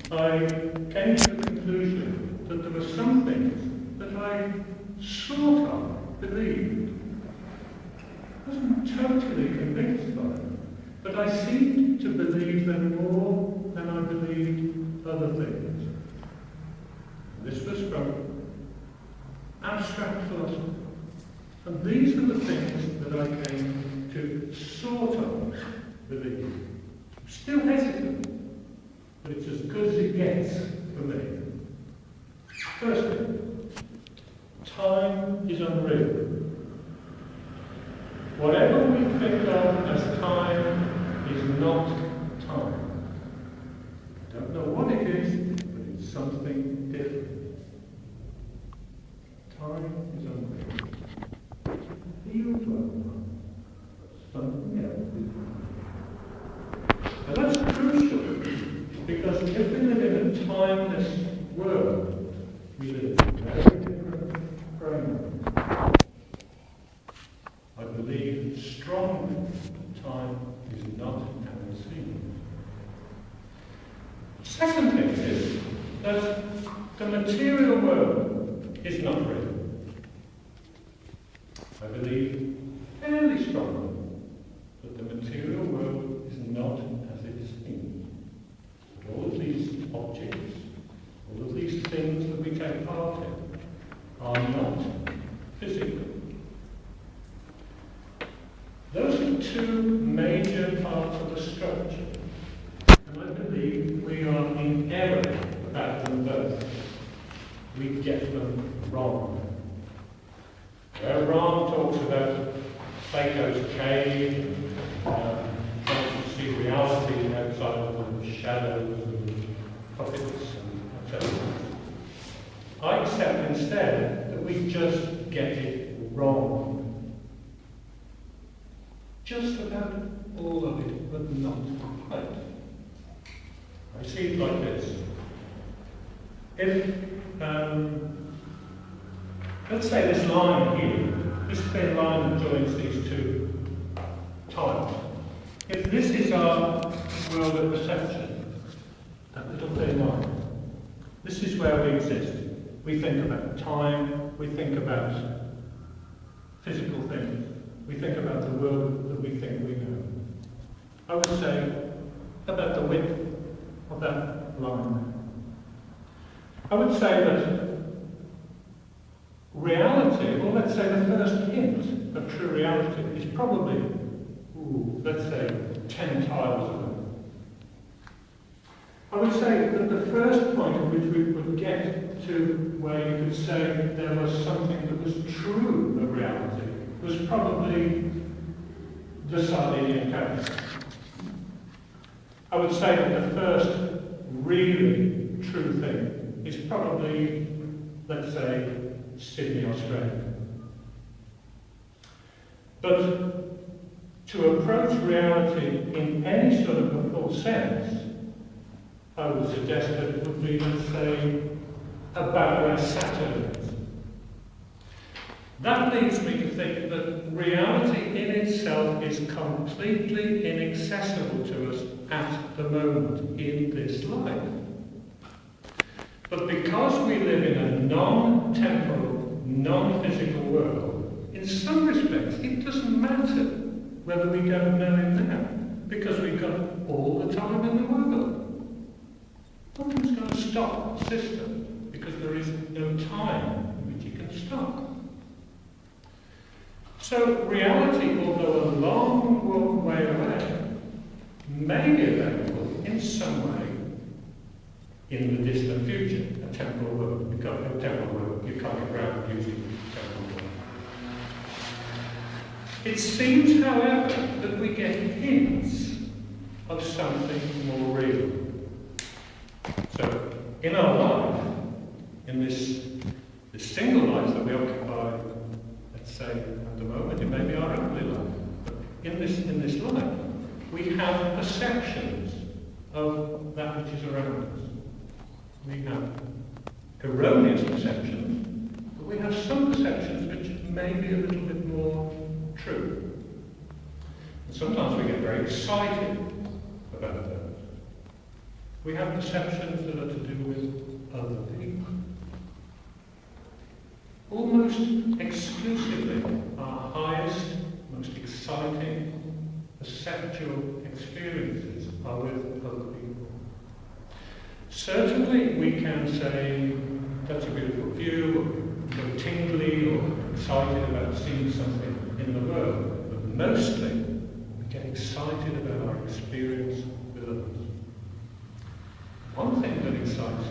I came to the conclusion that there were some things that I sort of believed. I wasn't totally convinced by them, but I seemed to believe them more than I believed other things. This was from abstract philosophy. And these are the things that I came to sort of believe. I'm still hesitant, but it's as good as it gets for me. Firstly, time is unreal. Whatever we think of as time is not time. I don't know what it is, but it's something different. Time is unreal. It feels like something else. Now that's crucial, because if we live in a timeless world, we live in a very different framework. I believe strongly that time is not how it seems. Second thing is that the material world is not real. I believe fairly strongly that the material world is not as it seems. That all of these objects, all of these things that we take part in, are not physical. Those are two major parts of the structure, and I believe we are in error about them both. We get them wrong. Where Ron talks about Plato's cave, trying to see reality outside of the shadows and puppets and etc. I accept instead that we just get it wrong. Just about all of it, but not quite. I see it like this. If, let's say this line here, this thin line that joins these two times, if this is our world of perception, that little thin line, this is where we exist. We think about time, we think about physical things. We think about the world that we think we know. I would say about the width of that line. I would say that reality, or let's say the first hint of true reality, is probably, let's say, 10 tiles away. I would say that the first point at which we would get to where you could say there was something that was true of reality was probably the Sardinian case. I would say that the first really true thing is probably, let's say, Sydney, Australia. But to approach reality in any sort of a full sense, I would suggest that it would be, let's say, about where Saturn is. That leads me to think that reality in itself is completely inaccessible to us at the moment in this life. But because we live in a non-temporal, non-physical world, in some respects it doesn't matter whether we don't know it now, because we've got all the time in the world. Nothing's going to stop the system, because there is no time in which it can stop. So reality, although a long way away, may be available in some way in the distant future, a temporal world. You can't have a temporal world, you can't get around using a temporal world. It seems, however, that we get hints of something more real. So, in our life, in this single life that we occupy, let's say at the moment, it may be our earthly life, but in this life, we have perceptions of that which is around us. We have erroneous perceptions, but we have some perceptions which may be a little bit more true. And sometimes we get very excited about those. We have perceptions that are to do with other people. Almost exclusively, our highest, most exciting perceptual experiences are with other people. Certainly we can say, that's a beautiful view, or feel tingly or excited about seeing something in the world, but mostly we get excited about our experience with others. One thing that excites